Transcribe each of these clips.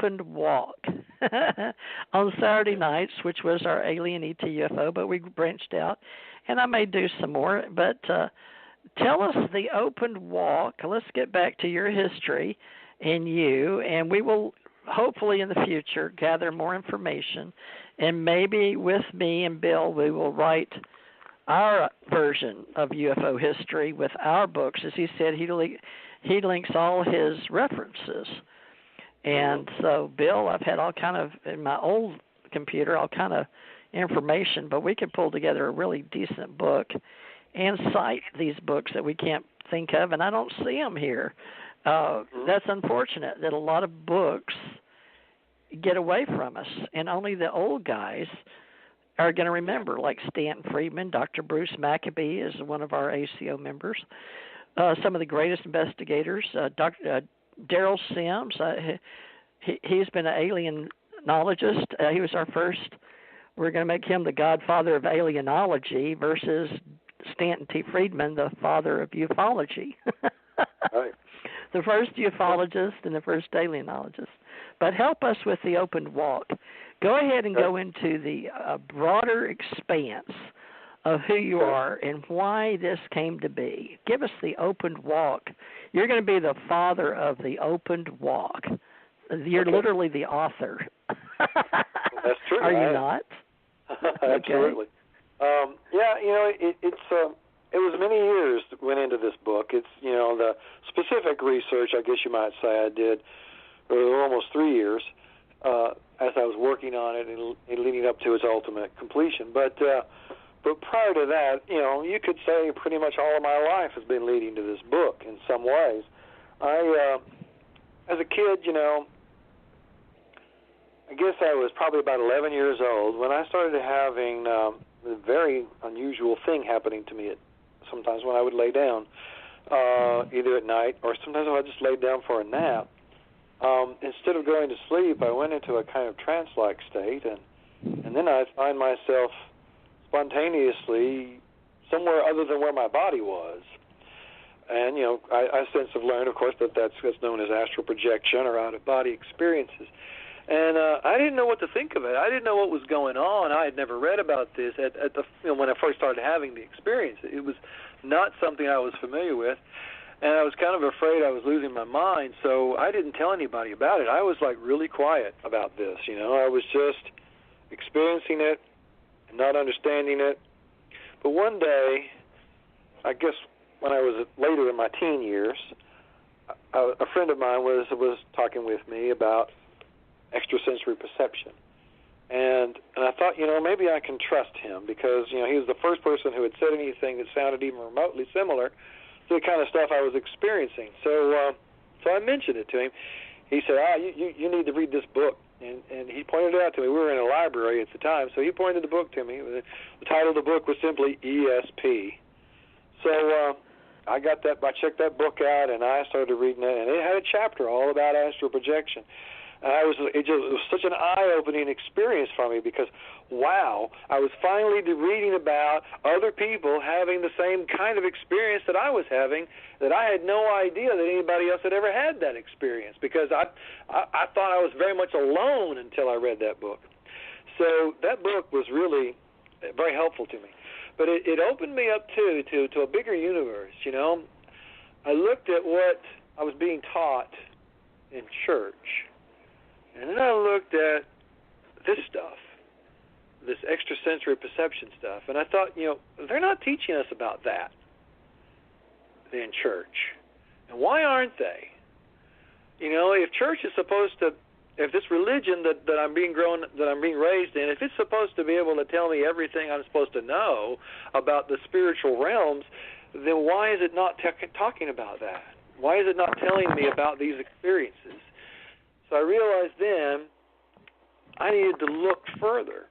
Open Walk on Saturday nights, which was our Alien ET UFO, but we branched out, and I may do some more. But tell us the Open Walk. Let's get back to your history and you, and we will hopefully in the future gather more information, and maybe with me and Bill we will write our version of UFO history with our books. As he said, he links all his references. And so, Bill, I've had all kind of, in my old computer, all kind of information, but we could pull together a really decent book and cite these books that we can't think of, and I don't see them here. That's unfortunate that a lot of books get away from us, and only the old guys are going to remember, like Stanton Friedman. Dr. Bruce Maccabee is one of our ACO members. Some of the greatest investigators, Dr. Daryl Sims, he's been an alienologist. He was our first. We're going to make him the godfather of alienology versus Stanton T. Friedman, the father of ufology. Right. The first ufologist and the first alienologist. But help us with the Open Walk. Go ahead and go into the broader expanse of who you are and why this came to be. Give us the Open Walk. You're going to be the father of the Open Walk. You're literally the author. That's true. Are you not? Absolutely. It was many years that went into this book. It's, the specific research, I guess you might say, I did almost 3 years as I was working on it and leading up to its ultimate completion. But prior to that, you could say pretty much all of my life has been leading to this book in some ways. As a kid, I guess I was probably about 11 years old when I started having a very unusual thing happening to me sometimes when I would lay down, either at night or sometimes when I just laid down for a nap. Instead of going to sleep, I went into a kind of trance-like state, and then I'd find myself spontaneously somewhere other than where my body was. And, I since have learned, of course, that's known as astral projection or out-of-body experiences. And I didn't know what to think of it. I didn't know what was going on. I had never read about this when I first started having the experience. It was not something I was familiar with, and I was kind of afraid I was losing my mind, so I didn't tell anybody about it. I was, really quiet about this, I was just experiencing it and not understanding it. But one day, I guess when I was later in my teen years, a friend of mine was talking with me about extrasensory perception. And I thought, maybe I can trust him because, he was the first person who had said anything that sounded even remotely similar to the kind of stuff I was experiencing. So I mentioned it to him. He said, you need to read this book. And he pointed it out to me. We were in a library at the time, so he pointed the book to me. The title of the book was simply ESP. So I checked that book out, and I started reading it, and it had a chapter all about astral projection. It was such an eye-opening experience for me because, wow, I was finally reading about other people having the same kind of experience that I was having, that I had no idea that anybody else had ever had that experience because I thought I was very much alone until I read that book. So that book was really very helpful to me. But it opened me up, too, to a bigger universe, I looked at what I was being taught in church. And then I looked at this stuff, this extrasensory perception stuff, and I thought, they're not teaching us about that in church. And why aren't they? If church is supposed to, if this religion that I'm being raised in, if it's supposed to be able to tell me everything I'm supposed to know about the spiritual realms, then why is it not talking about that? Why is it not telling me about these experiences? So I realized then I needed to look further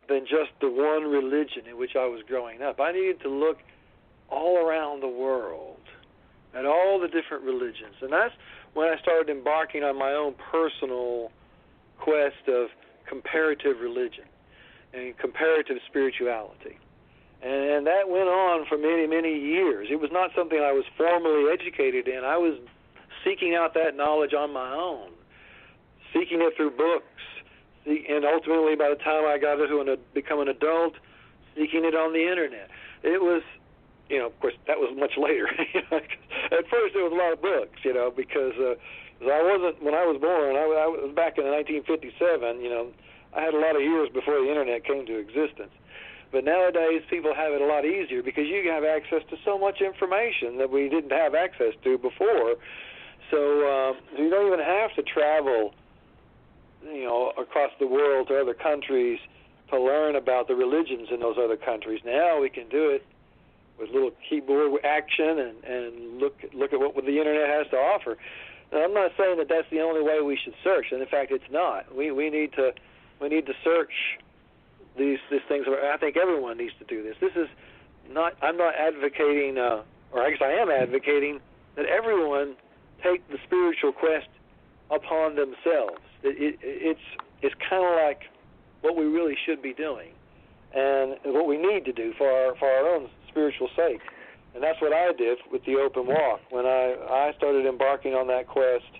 than just the one religion in which I was growing up. I needed to look all around the world at all the different religions. And that's when I started embarking on my own personal quest of comparative religion and comparative spirituality. And that went on for many, many years. It was not something I was formally educated in. I was seeking out that knowledge on my own. seeking it through books, and ultimately by the time I got to become an adult, seeking it on the internet. It was, of course, that was much later. At first it was a lot of books, because when I was born, I was back in 1957, I had a lot of years before the internet came to existence. But nowadays, people have it a lot easier because you have access to so much information that we didn't have access to before. So you don't even have to travel, across the world to other countries to learn about the religions in those other countries. Now we can do it with little keyboard action and look at what the internet has to offer. Now, I'm not saying that that's the only way we should search, and in fact, it's not. We need to search these things. I think everyone needs to do this. This is not. I'm not advocating, or I guess I am advocating that everyone take the spiritual quest upon themselves. It's kind of like what we really should be doing, and what we need to do for our own spiritual sake. And that's what I did with the open walk when I started embarking on that quest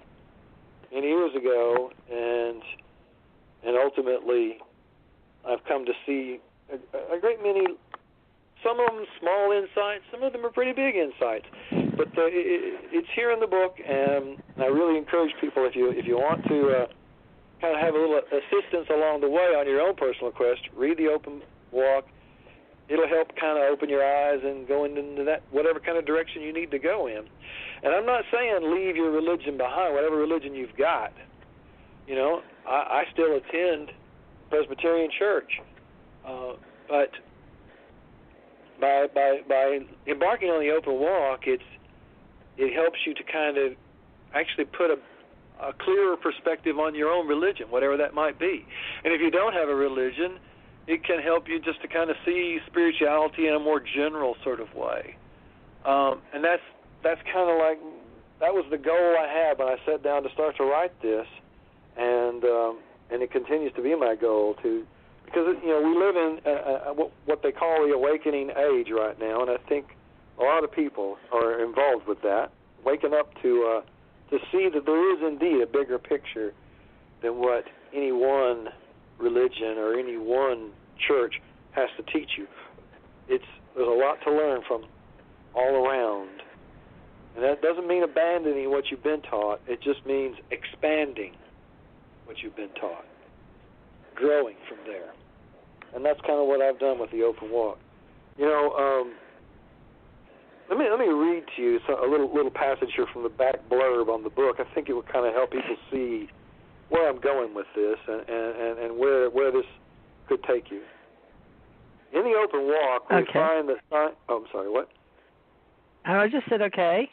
many years ago, and ultimately I've come to see a great many, some of them small insights, some of them are pretty big insights, but it's here in the book, and I really encourage people, if you want to kind of have a little assistance along the way on your own personal quest, read the open walk. It'll help kind of open your eyes and go into that whatever kind of direction you need to go in. And I'm not saying leave your religion behind, whatever religion you've got. I still attend Presbyterian Church, but by embarking on the open walk, it helps you to kind of actually put a clearer perspective on your own religion, whatever that might be. And if you don't have a religion, it can help you just to kind of see spirituality in a more general sort of way. And that's kind of like, that was the goal I had when I sat down to start to write this, and it continues to be my goal because we live in what they call the awakening age right now, and I think a lot of people are involved with that, waking up to see that there is indeed a bigger picture than what any one religion or any one church has to teach you. There's a lot to learn from all around. And that doesn't mean abandoning what you've been taught. It just means expanding what you've been taught, growing from there. And that's kind of what I've done with the open walk. Let me read to you a little passage here from the back blurb on the book. I think it would kind of help people see where I'm going with this and where this could take you. In the open walk, we find that... Oh, I'm sorry, what? I just said okay.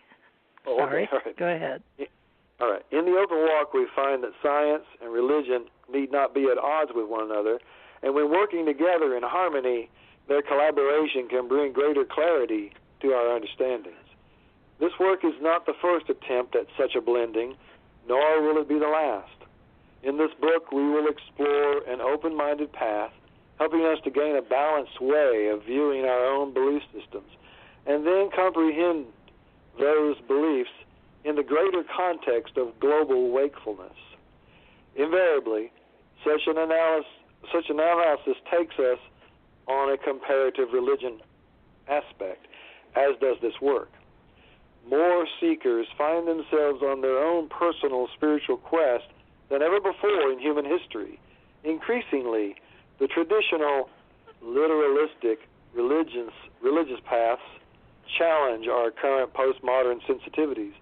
Oh, sorry. Okay, all right. Go ahead. All right. In the open walk, we find that science and religion need not be at odds with one another, and when working together in harmony, their collaboration can bring greater clarity to our understandings. This work is not the first attempt at such a blending, nor will it be the last. In this book, we will explore an open-minded path, helping us to gain a balanced way of viewing our own belief systems, and then comprehend those beliefs in the greater context of global wakefulness. Invariably, such analysis takes us on a comparative religion aspect, as does this work. More seekers find themselves on their own personal spiritual quest than ever before in human history. Increasingly, the traditional literalistic religious paths challenge our current postmodern sensitivities,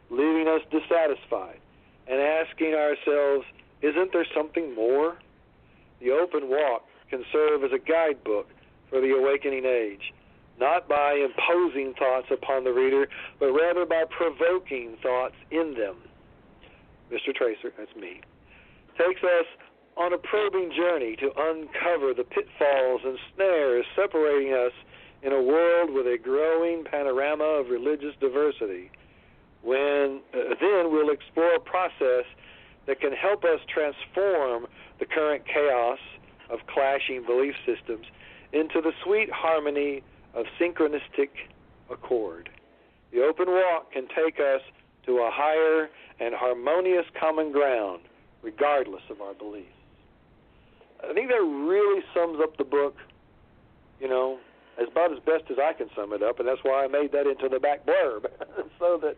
leaving us dissatisfied and asking ourselves, isn't there something more? The open walk can serve as a guidebook for the awakening age, not by imposing thoughts upon the reader, but rather by provoking thoughts in them. Mr. Tracer, that's me, takes us on a probing journey to uncover the pitfalls and snares separating us in a world with a growing panorama of religious diversity. Then we'll explore a process that can help us transform the current chaos of clashing belief systems into the sweet harmony of synchronistic accord. The open walk can take us to a higher and harmonious common ground, regardless of our beliefs. I think that really sums up the book, about as best as I can sum it up, and that's why I made that into the back blurb, so that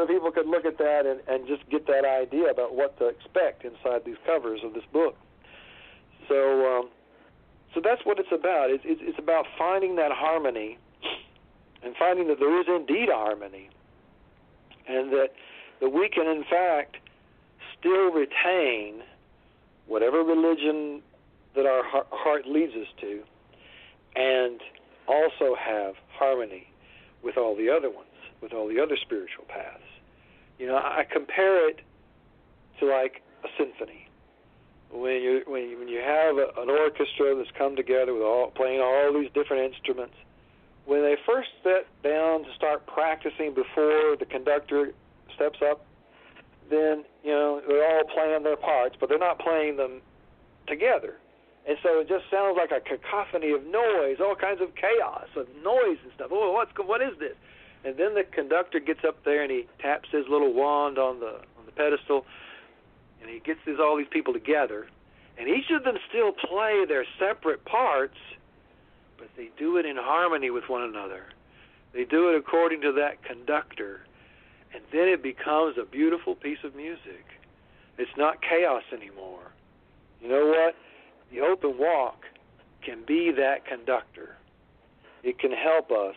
people could look at that and just get that idea about what to expect inside these covers of this book. So that's what it's about. It's about finding that harmony and finding that there is indeed a harmony, and that we can, in fact, still retain whatever religion that our heart leads us to, and also have harmony with all the other ones, with all the other spiritual paths. I compare it to like a symphony. When you have an orchestra that's come together with playing all these different instruments, when they first sit down to start practicing before the conductor steps up, then they're all playing their parts, but they're not playing them together. And so it just sounds like a cacophony of noise, all kinds of chaos of noise and stuff. Oh, what is this? And then the conductor gets up there and he taps his little wand on the pedestal, and he gets all these people together, and each of them still play their separate parts, but they do it in harmony with one another. They do it according to that conductor, and then it becomes a beautiful piece of music. It's not chaos anymore. You know what? The open walk can be that conductor. It can help us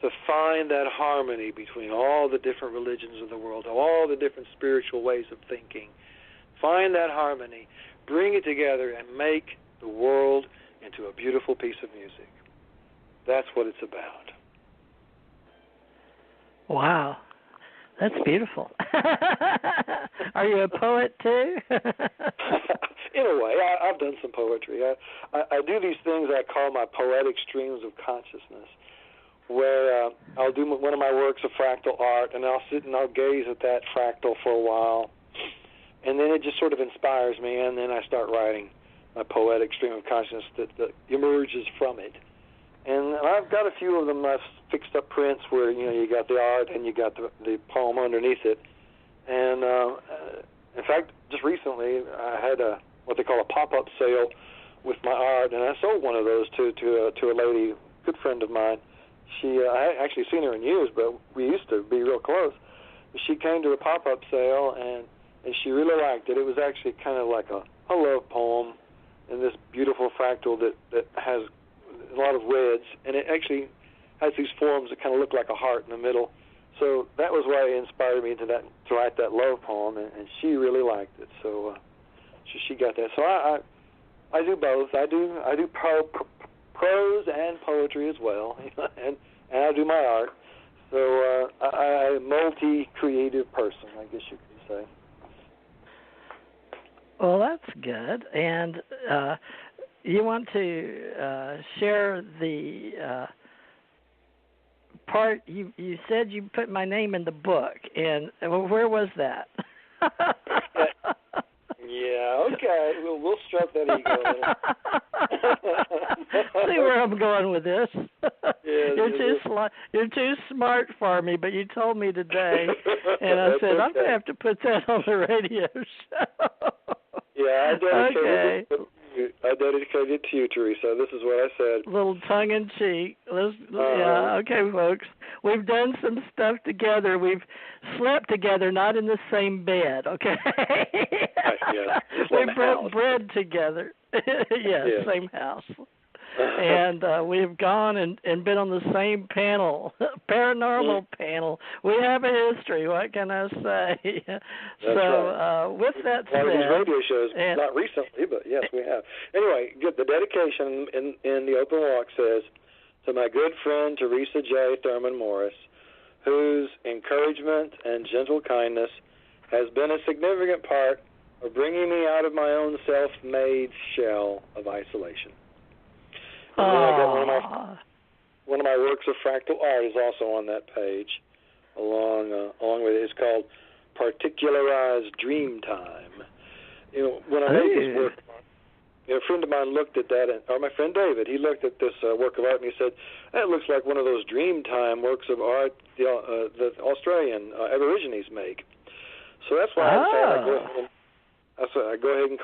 to find that harmony between all the different religions of the world, all the different spiritual ways of thinking. Find that harmony, bring it together, and make the world into a beautiful piece of music. That's what it's about. Wow. That's beautiful. Are you a poet too? In a way, I've done some poetry. I do these things I call my poetic streams of consciousness, where I'll do one of my works of fractal art, and I'll sit and I'll gaze at that fractal for a while, and then it just sort of inspires me, and then I start writing my poetic stream of consciousness that emerges from it. And I've got a few of them. I've fixed up prints where you got the art and you got the poem underneath it. And in fact, just recently I had what they call a pop-up sale with my art, and I sold one of those to a lady, good friend of mine. I hadn't actually seen her in years, but we used to be real close. She came to the pop-up sale and she really liked it. It was actually kind of like a love poem in this beautiful fractal that has a lot of reds, and it actually has these forms that kind of look like a heart in the middle. So that was why it inspired me to write that love poem, and she really liked it. So she got that. So I do both. I do prose and poetry as well, and I do my art. So I'm a multi-creative person, I guess you could say. Well, that's good. And you want to share the part you said you put my name in the book, and where was that? Yeah, okay. We'll stroke that ego a little. See where I'm going with this. Yeah, you're too smart for me, but you told me today, and I said, okay. I'm going to have to put that on the radio show. Yeah, I dedicated it to you, Theresa. This is what I said. A little tongue-in-cheek. Yeah, okay, folks. We've done some stuff together. We've slept together, not in the same bed, okay? Yeah. We broke bread together. Yes, yeah. Same house. And we've gone and been on the same panel, paranormal panel. We have a history. What can I say? That's right. With that said, a lot of these radio shows, not recently, but yes, we have. Anyway, good. The dedication in the open walk says, to my good friend Theresa J Morris, whose encouragement and gentle kindness has been a significant part of bringing me out of my own self-made shell of isolation. And then I got one of my works of fractal art is also on that page, along with it. It's called Particularized Dream Time. When I made this work, a friend of mine looked at that, or my friend David, he looked at this work of art and he said, that looks like one of those Dreamtime works of art the Australian Aborigines make. So that's why I I go ahead and